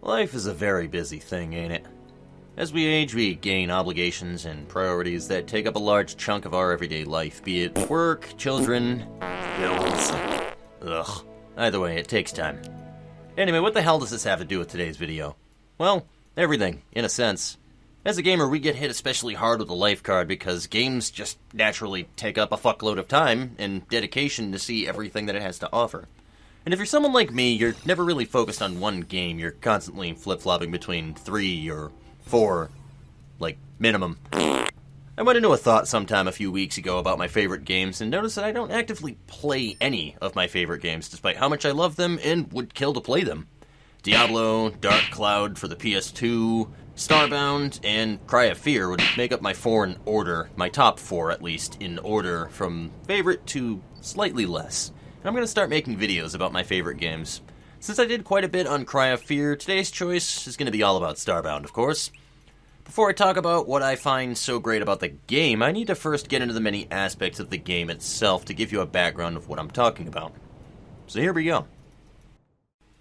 Life is a very busy thing, ain't it? As we age, we gain obligations and priorities that take up a large chunk of our everyday life, be it work, children, bills. Ugh. Either way, it takes time. Anyway, what the hell does this have to do with today's video? Well, everything, in a sense. As a gamer, we get hit especially hard with the life card because games just naturally take up a fuckload of time and dedication to see everything that it has to offer. And if you're someone like me, you're never really focused on one game. You're constantly flip-flopping between 3 or 4, like, minimum. I went into a thought sometime a few weeks ago about my favorite games and noticed that I don't actively play any of my favorite games, despite how much I love them and would kill to play them. Diablo, Dark Cloud for the PS2, Starbound, and Cry of Fear would make up my 4 in order, my top 4 at least, in order from favorite to slightly less. And I'm going to start making videos about my favorite games. Since I did quite a bit on Cry of Fear, today's choice is going to be all about Starbound, of course. Before I talk about what I find so great about the game, I need to first get into the many aspects of the game itself to give you a background of what I'm talking about. So here we go.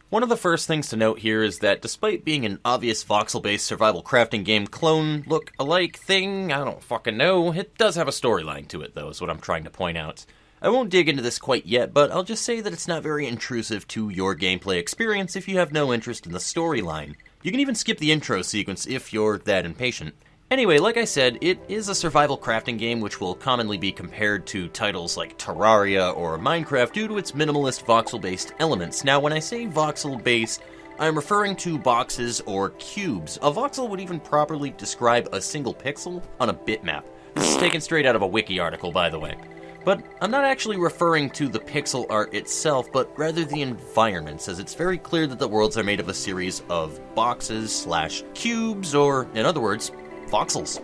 One of the first things to note here is that despite being an obvious voxel-based survival crafting game clone, look-alike thing, I don't fucking know, it does have a storyline to it though, is what I'm trying to point out. I won't dig into this quite yet, but I'll just say that it's not very intrusive to your gameplay experience if you have no interest in the storyline. You can even skip the intro sequence if you're that impatient. Anyway, like I said, it is a survival crafting game which will commonly be compared to titles like Terraria or Minecraft due to its minimalist voxel-based elements. Now, when I say voxel-based, I'm referring to boxes or cubes. A voxel would even properly describe a single pixel on a bitmap. This is taken straight out of a wiki article, by the way. But I'm not actually referring to the pixel art itself, but rather the environments, as it's very clear that the worlds are made of a series of boxes/cubes, or, in other words, voxels.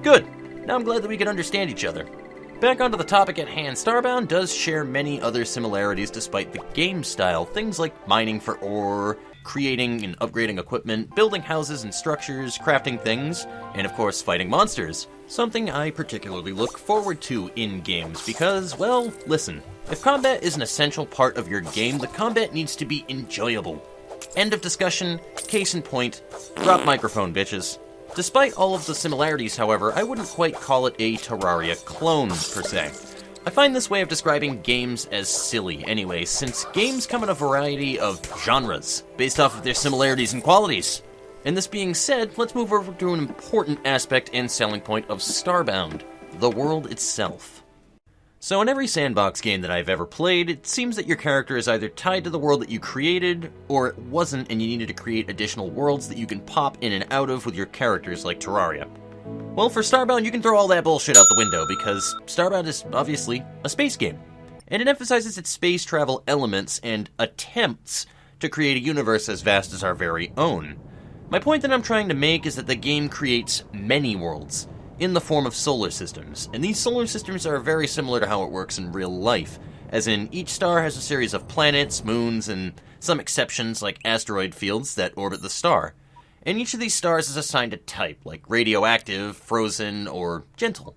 Good! Now I'm glad that we can understand each other. Back onto the topic at hand, Starbound does share many other similarities despite the game style. Things like mining for ore, creating and upgrading equipment, building houses and structures, crafting things, and of course fighting monsters. Something I particularly look forward to in games because, well, listen, if combat is an essential part of your game, the combat needs to be enjoyable. End of discussion, case in point, drop microphone, bitches. Despite all of the similarities, however, I wouldn't quite call it a Terraria clone, per se. I find this way of describing games as silly anyway, since games come in a variety of genres, based off of their similarities and qualities. And this being said, let's move over to an important aspect and selling point of Starbound, the world itself. So in every sandbox game that I've ever played, it seems that your character is either tied to the world that you created, or it wasn't and you needed to create additional worlds that you can pop in and out of with your characters like Terraria. Well, for Starbound, you can throw all that bullshit out the window, because Starbound is obviously a space game. And it emphasizes its space travel elements and attempts to create a universe as vast as our very own. My point that I'm trying to make is that the game creates many worlds, in the form of solar systems, and these solar systems are very similar to how it works in real life, as in each star has a series of planets, moons, and some exceptions like asteroid fields that orbit the star. And each of these stars is assigned a type, like radioactive, frozen, or gentle,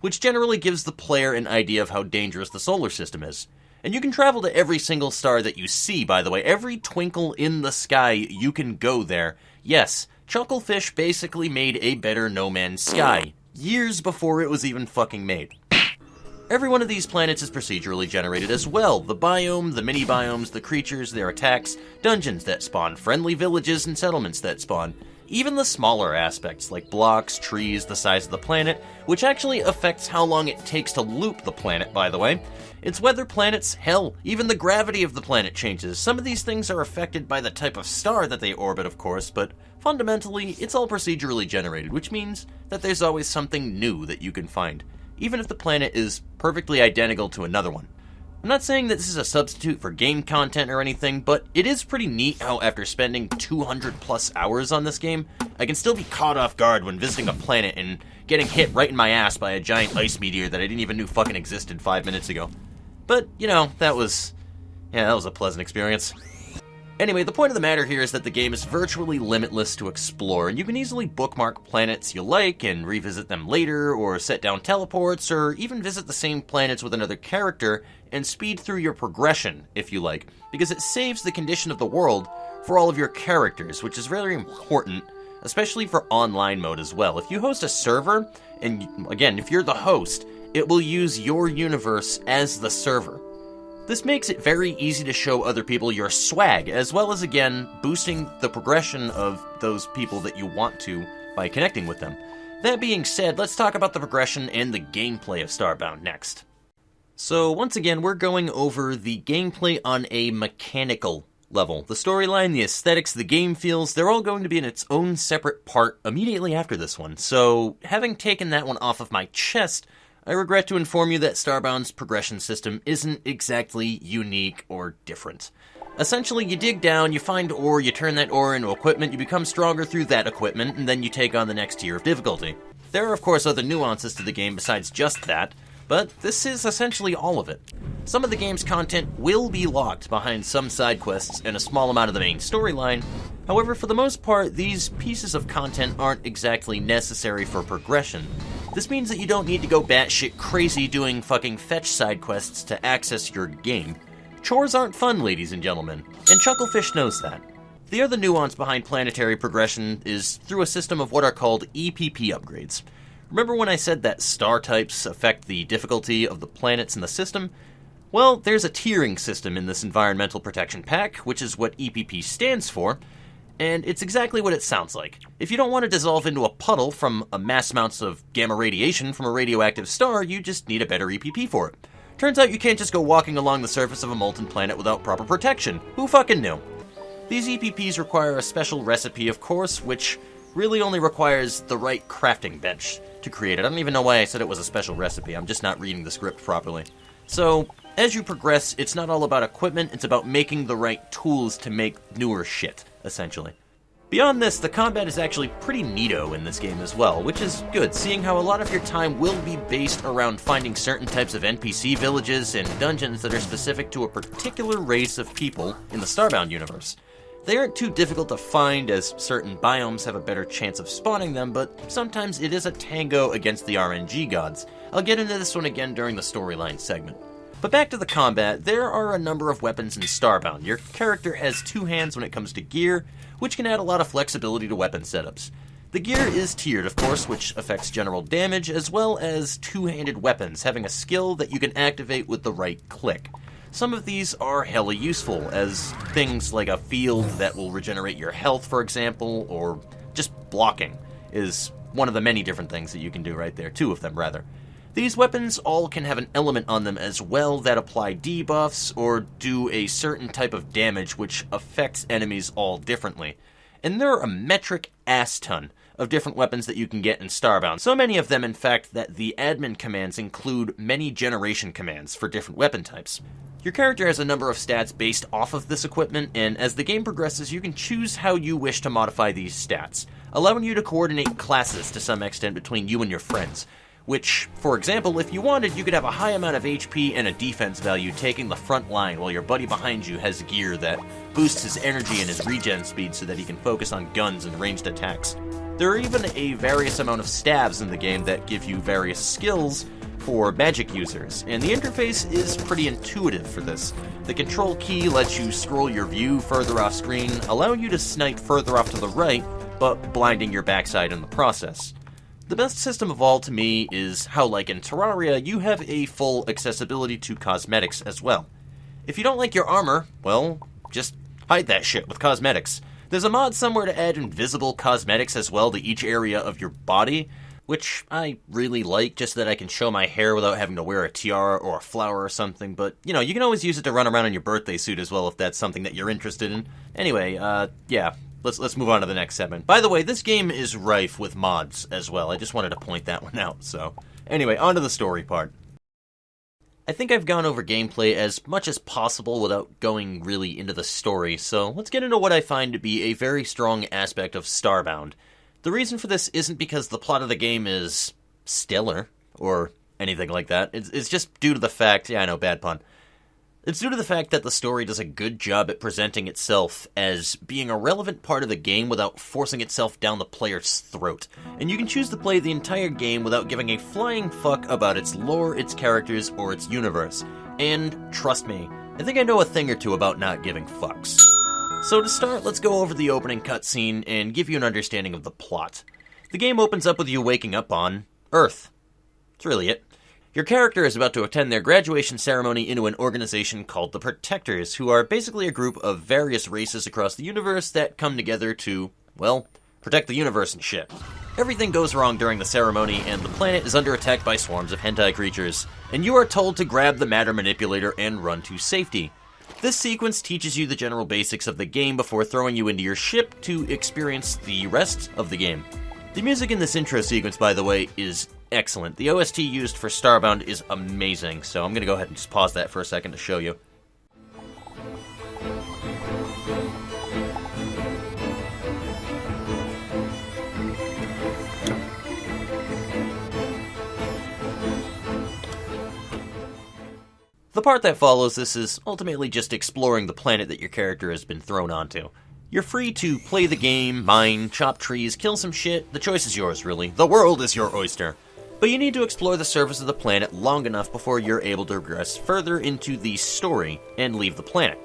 which generally gives the player an idea of how dangerous the solar system is. And you can travel to every single star that you see, by the way. Every twinkle in the sky, you can go there. Yes, Chucklefish basically made a better No Man's Sky, years before it was even fucking made. Every one of these planets is procedurally generated as well. The biome, the mini-biomes, the creatures, their attacks, dungeons that spawn, friendly villages and settlements that spawn. Even the smaller aspects, like blocks, trees, the size of the planet, which actually affects how long it takes to loop the planet, by the way. Its weather planets, hell, even the gravity of the planet changes. Some of these things are affected by the type of star that they orbit, of course, but fundamentally, it's all procedurally generated, which means that there's always something new that you can find, even if the planet is perfectly identical to another one. I'm not saying that this is a substitute for game content or anything, but it is pretty neat how after spending 200 plus hours on this game, I can still be caught off guard when visiting a planet and getting hit right in my ass by a giant ice meteor that I didn't even know fucking existed 5 minutes ago. But, you know, that was a pleasant experience. Anyway, the point of the matter here is that the game is virtually limitless to explore, and you can easily bookmark planets you like and revisit them later, or set down teleports, or even visit the same planets with another character and speed through your progression, if you like, because it saves the condition of the world for all of your characters, which is very important, especially for online mode as well. If you host a server, and again, if you're the host, it will use your universe as the server. This makes it very easy to show other people your swag, as well as, again, boosting the progression of those people that you want to by connecting with them. That being said, let's talk about the progression and the gameplay of Starbound next. So, once again, we're going over the gameplay on a mechanical level. The storyline, the aesthetics, the game feels, they're all going to be in its own separate part immediately after this one. So, having taken that one off of my chest, I regret to inform you that Starbound's progression system isn't exactly unique or different. Essentially, you dig down, you find ore, you turn that ore into equipment, you become stronger through that equipment, and then you take on the next tier of difficulty. There are, of course, other nuances to the game besides just that, but this is essentially all of it. Some of the game's content will be locked behind some side quests and a small amount of the main storyline. However, for the most part, these pieces of content aren't exactly necessary for progression. This means that you don't need to go batshit crazy doing fucking fetch side quests to access your game. Chores aren't fun, ladies and gentlemen, and Chucklefish knows that. The other nuance behind planetary progression is through a system of what are called EPP upgrades. Remember when I said that star types affect the difficulty of the planets in the system? Well, there's a tiering system in this Environmental Protection Pack, which is what EPP stands for, and it's exactly what it sounds like. If you don't want to dissolve into a puddle from a mass amounts of gamma radiation from a radioactive star, you just need a better EPP for it. Turns out you can't just go walking along the surface of a molten planet without proper protection. Who fucking knew? These EPPs require a special recipe, of course, which really only requires the right crafting bench to create it. I don't even know why I said it was a special recipe. I'm just not reading the script properly. So, as you progress, it's not all about equipment, it's about making the right tools to make newer shit, essentially. Beyond this, the combat is actually pretty neato in this game as well, which is good, seeing how a lot of your time will be based around finding certain types of NPC villages and dungeons that are specific to a particular race of people in the Starbound universe. They aren't too difficult to find, as certain biomes have a better chance of spawning them, but sometimes it is a tango against the RNG gods. I'll get into this one again during the storyline segment. But back to the combat, there are a number of weapons in Starbound. Your character has two hands when it comes to gear, which can add a lot of flexibility to weapon setups. The gear is tiered, of course, which affects general damage, as well as two-handed weapons, having a skill that you can activate with the right click. Some of these are hella useful, as things like a field that will regenerate your health, for example, or just blocking is one of the many different things that you can do right there, two of them, rather. These weapons all can have an element on them as well that apply debuffs or do a certain type of damage which affects enemies all differently. And there are a metric ass ton of different weapons that you can get in Starbound. So many of them, in fact, that the admin commands include many generation commands for different weapon types. Your character has a number of stats based off of this equipment, and as the game progresses, you can choose how you wish to modify these stats, allowing you to coordinate classes to some extent between you and your friends. Which, for example, if you wanted, you could have a high amount of HP and a defense value taking the front line while your buddy behind you has gear that boosts his energy and his regen speed so that he can focus on guns and ranged attacks. There are even a various amount of stabs in the game that give you various skills for magic users, and the interface is pretty intuitive for this. The control key lets you scroll your view further off screen, allowing you to snipe further off to the right, but blinding your backside in the process. The best system of all to me is how, like in Terraria, you have a full accessibility to cosmetics as well. If you don't like your armor, well, just hide that shit with cosmetics. There's a mod somewhere to add invisible cosmetics as well to each area of your body, which I really like, just so that I can show my hair without having to wear a tiara or a flower or something, but, you know, you can always use it to run around in your birthday suit as well if that's something that you're interested in. Anyway, yeah. Let's move on to the next segment. By the way, this game is rife with mods as well. I just wanted to point that one out, so. Anyway, on to the story part. I think I've gone over gameplay as much as possible without going really into the story, so let's get into what I find to be a very strong aspect of Starbound. The reason for this isn't because the plot of the game is stellar, or anything like that. It's just due to the fact, yeah, I know, bad pun. It's due to the fact that the story does a good job at presenting itself as being a relevant part of the game without forcing itself down the player's throat. And you can choose to play the entire game without giving a flying fuck about its lore, its characters, or its universe. And trust me, I think I know a thing or two about not giving fucks. So to start, let's go over the opening cutscene and give you an understanding of the plot. The game opens up with you waking up on Earth. That's really it. Your character is about to attend their graduation ceremony into an organization called the Protectors, who are basically a group of various races across the universe that come together to, well, protect the universe and shit. Everything goes wrong during the ceremony, and the planet is under attack by swarms of hentai creatures, and you are told to grab the matter manipulator and run to safety. This sequence teaches you the general basics of the game before throwing you into your ship to experience the rest of the game. The music in this intro sequence, by the way, is excellent. The OST used for Starbound is amazing, so I'm going to go ahead and just pause that for a second to show you. The part that follows this is ultimately just exploring the planet that your character has been thrown onto. You're free to play the game, mine, chop trees, kill some shit. The choice is yours, really. The world is your oyster. But you need to explore the surface of the planet long enough before you're able to progress further into the story and leave the planet.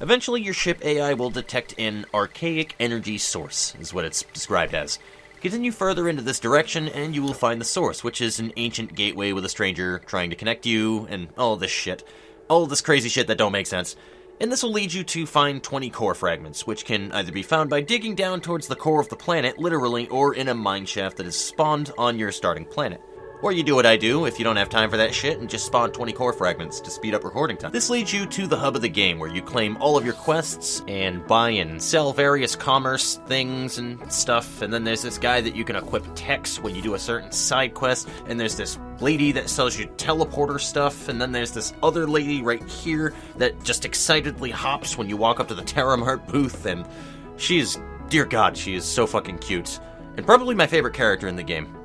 Eventually, your ship AI will detect an archaic energy source, is what it's described as. Continue further into this direction, and you will find the source, which is an ancient gateway with a stranger trying to connect you, and all this shit. All this crazy shit that don't make sense. And this will lead you to find 20 core fragments, which can either be found by digging down towards the core of the planet, literally, or in a mineshaft that is spawned on your starting planet. Or you do what I do if you don't have time for that shit and just spawn 20 core fragments to speed up recording time. This leads you to the hub of the game, where you claim all of your quests and buy and sell various commerce things and stuff. And then there's this guy that you can equip techs when you do a certain side quest. And there's this lady that sells you teleporter stuff. And then there's this other lady right here that just excitedly hops when you walk up to the Terramart booth. And she's, dear God, she is so fucking cute. And probably my favorite character in the game.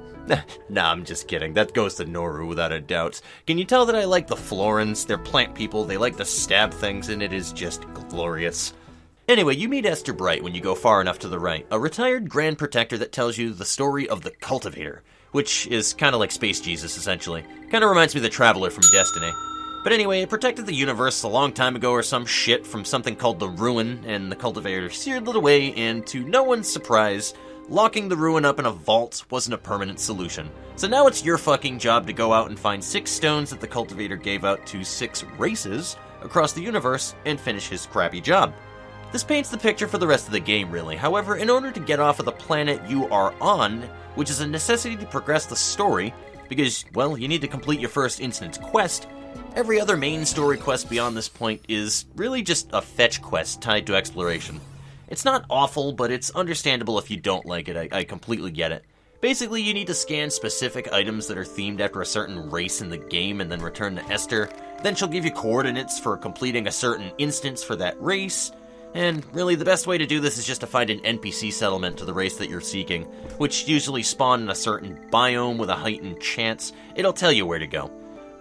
Nah, I'm just kidding. That goes to Noru without a doubt. Can you tell that I like the Florins? They're plant people, they like to stab things, and it is just glorious. Anyway, you meet Esther Bright when you go far enough to the right, a retired Grand Protector that tells you the story of the Cultivator, which is kind of like Space Jesus, essentially. Kind of reminds me of the Traveler from Destiny. But anyway, it protected the universe a long time ago or some shit from something called the Ruin, and the Cultivator seared it away, and to no one's surprise, locking the ruin up in a vault wasn't a permanent solution. So now it's your fucking job to go out and find 6 stones that the Cultivator gave out to 6 races across the universe and finish his crappy job. This paints the picture for the rest of the game, really. However, in order to get off of the planet you are on, which is a necessity to progress the story, because, well, you need to complete your first instance quest, every other main story quest beyond this point is really just a fetch quest tied to exploration. It's not awful, but it's understandable if you don't like it. I completely get it. Basically, you need to scan specific items that are themed after a certain race in the game and then return to Esther. Then she'll give you coordinates for completing a certain instance for that race. And really, the best way to do this is just to find an NPC settlement to the race that you're seeking, which usually spawn in a certain biome with a heightened chance. It'll tell you where to go.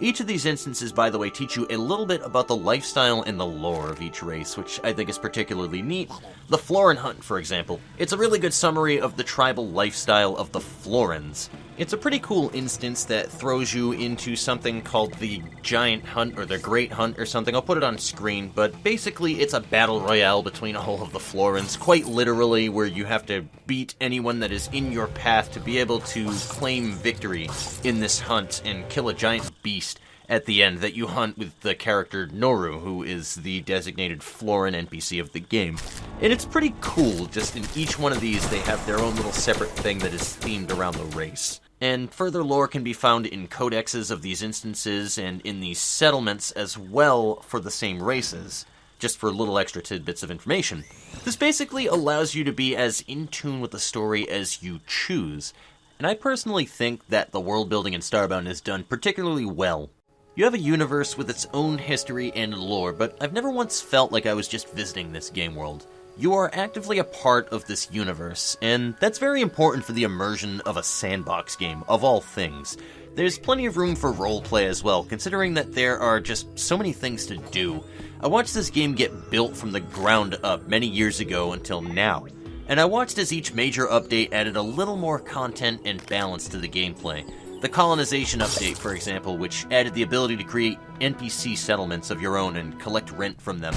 Each of these instances, by the way, teach you a little bit about the lifestyle and the lore of each race, which I think is particularly neat. The Florin Hunt, for example. It's a really good summary of the tribal lifestyle of the Florins. It's a pretty cool instance that throws you into something called the Giant Hunt, or the Great Hunt, or something. I'll put it on screen, but basically it's a battle royale between all of the Florins, quite literally, where you have to beat anyone that is in your path to be able to claim victory in this hunt and kill a giant beast at the end that you hunt with the character Noru, who is the designated Florin NPC of the game. And it's pretty cool, just in each one of these they have their own little separate thing that is themed around the race. And further lore can be found in codexes of these instances and in these settlements as well for the same races, just for little extra tidbits of information. This basically allows you to be as in tune with the story as you choose, and I personally think that the world building in Starbound is done particularly well. You have a universe with its own history and lore, but I've never once felt like I was just visiting this game world. You are actively a part of this universe, and that's very important for the immersion of a sandbox game, of all things. There's plenty of room for roleplay as well, considering that there are just so many things to do. I watched this game get built from the ground up many years ago until now, and I watched as each major update added a little more content and balance to the gameplay. The colonization update, for example, which added the ability to create NPC settlements of your own and collect rent from them.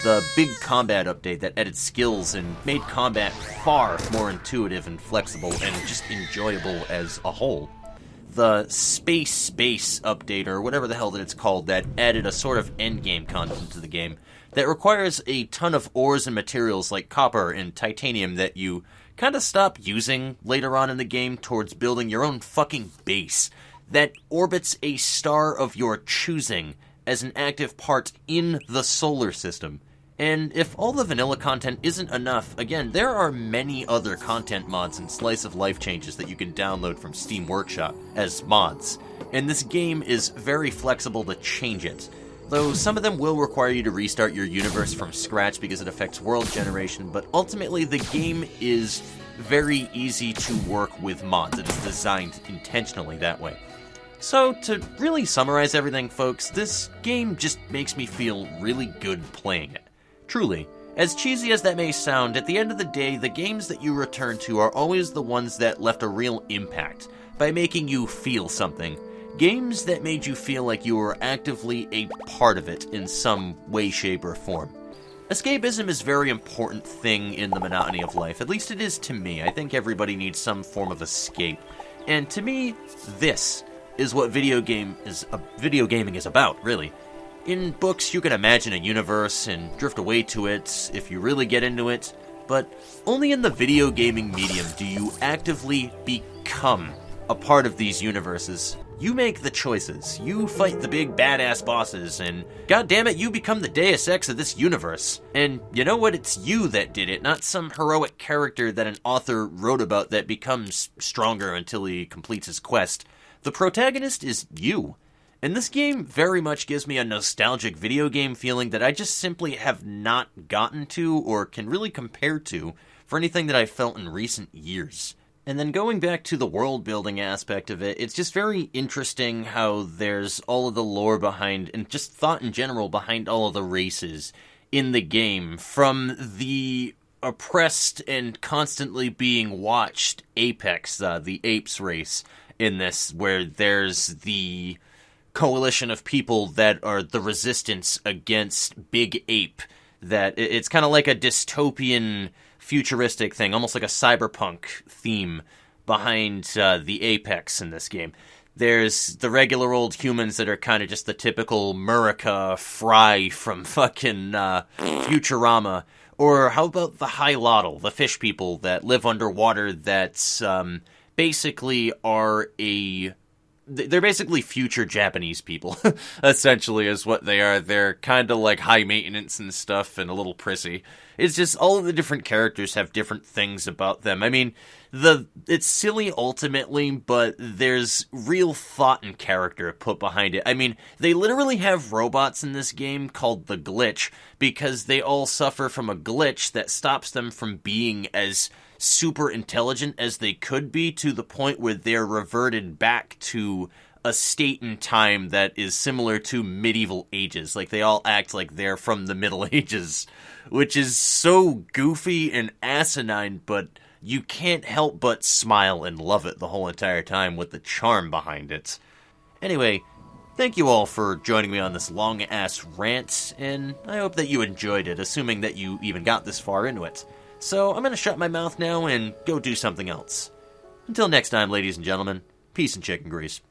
The big combat update that added skills and made combat far more intuitive and flexible and just enjoyable as a whole. The space base update, or whatever the hell that it's called, that added a sort of endgame content to the game that requires a ton of ores and materials like copper and titanium that you kind of stop using later on in the game towards building your own fucking base that orbits a star of your choosing as an active part in the solar system. And if all the vanilla content isn't enough, again, there are many other content mods and slice of life changes that you can download from Steam Workshop as mods, and this game is very flexible to change it. Though some of them will require you to restart your universe from scratch because it affects world generation, but ultimately the game is very easy to work with mods. It is designed intentionally that way. So, to really summarize everything, folks, this game just makes me feel really good playing it. Truly, as cheesy as that may sound, at the end of the day, the games that you return to are always the ones that left a real impact by making you feel something. Games that made you feel like you were actively a part of it in some way, shape, or form. Escapism is a very important thing in the monotony of life. At least it is to me. I think everybody needs some form of escape. And to me, this is what video gaming is about, really. In books, you can imagine a universe and drift away to it if you really get into it, but only in the video gaming medium do you actively become a part of these universes. You make the choices, you fight the big badass bosses, and goddammit, you become the Deus Ex of this universe. And you know what? It's you that did it, not some heroic character that an author wrote about that becomes stronger until he completes his quest. The protagonist is you. And this game very much gives me a nostalgic video game feeling that I just simply have not gotten to or can really compare to for anything that I've felt in recent years. And then going back to the world building aspect of it, it's just very interesting how there's all of the lore behind, and just thought in general behind all of the races in the game, from the oppressed and constantly being watched Apex, the apes race in this, where there's the coalition of people that are the resistance against Big Ape, that it's kind of like a dystopian futuristic thing, almost like a cyberpunk theme behind the Apex in this game. There's the regular old humans that are kind of just the typical Murica Fry from fucking Futurama. Or how about the Hylotl, the fish people that live underwater that basically are they're basically future Japanese people, essentially, is what they are. They're kind of like high maintenance and stuff and a little prissy. It's just all of the different characters have different things about them. I mean, it's silly ultimately, but there's real thought and character put behind it. I mean, they literally have robots in this game called the Glitch because they all suffer from a glitch that stops them from being as super intelligent as they could be, to the point where they're reverted back to a state in time that is similar to medieval ages. Like, they all act like they're from the Middle Ages, which is so goofy and asinine, but you can't help but smile and love it the whole entire time with the charm behind it. Anyway, thank you all for joining me on this long-ass rant, and I hope that you enjoyed it, assuming that you even got this far into it. So I'm going to shut my mouth now and go do something else. Until next time, ladies and gentlemen, peace and chicken grease.